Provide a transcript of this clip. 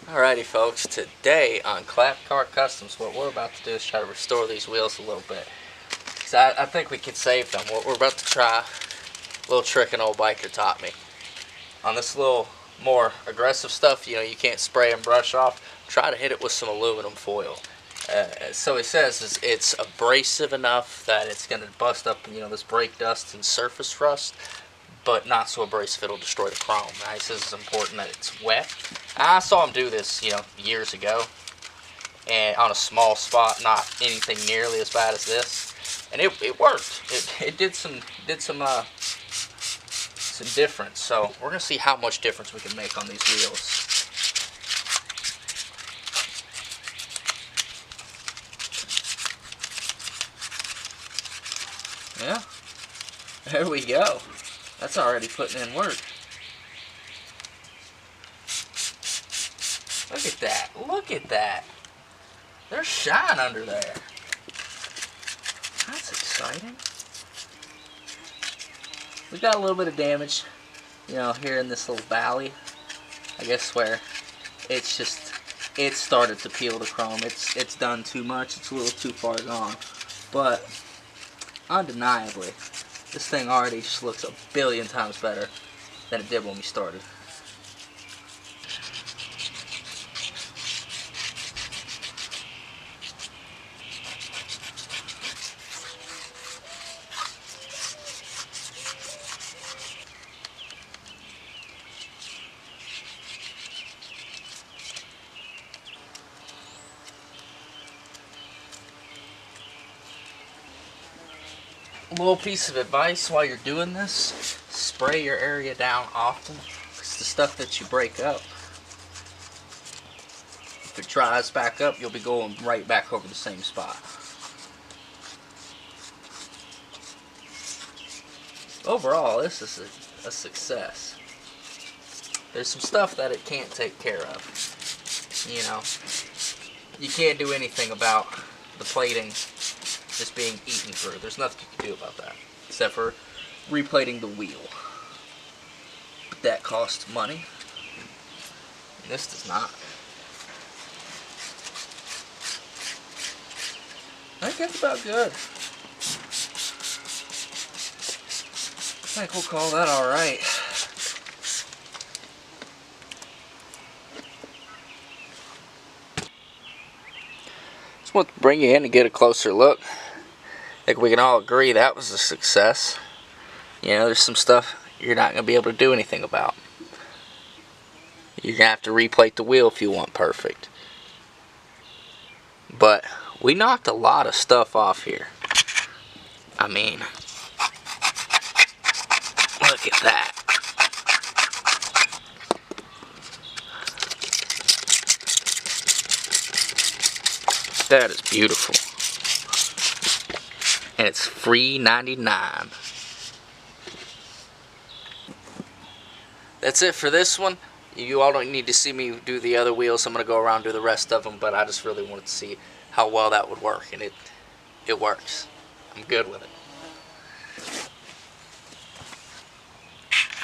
Alrighty folks, today on Clap Car Customs, what we're about to do is try to restore these wheels a little bit. Because I think we can save them. What we're about to try, a little trick an old biker taught me. On this little more aggressive stuff, you can't spray and brush off, try to hit it with some aluminum foil. So he says it's abrasive enough that it's going to bust up, this brake dust and surface rust, but not so abrasive it'll destroy the chrome. Now, he says it's important that it's wet. I saw him do this, years ago, and on a small spot, not anything nearly as bad as this, and it worked. It did some difference. So we're gonna see how much difference we can make on these wheels. Yeah, there we go. That's already putting in work. Look at that. Look at that. There's shine under there. That's exciting. We got a little bit of damage, here in this little valley. I guess where it started to peel the chrome. It's done too much. It's a little too far gone. But undeniably, this thing already just looks a billion times better than it did when we started. A little piece of advice while you're doing this: spray your area down often. It's the stuff that you break up. If it dries back up, you'll be going right back over the same spot. Overall, this is a success. There's some stuff that it can't take care of. You can't do anything about the plating just being eaten through. There's nothing you can do about that, except for replating the wheel. But that costs money. And this does not. I think that's about good. I think we'll call that alright. Just want to bring you in to get a closer look. I think we can all agree that was a success. There's some stuff you're not going to be able to do anything about. You're going to have to replate the wheel if you want perfect. But we knocked a lot of stuff off here. I mean, look at that. That is beautiful. And it's free 99. That's it for this one. You all don't need to see me do the other wheels. I'm going to go around and do the rest of them, but I just really wanted to see how well that would work, and it works. I'm good with it.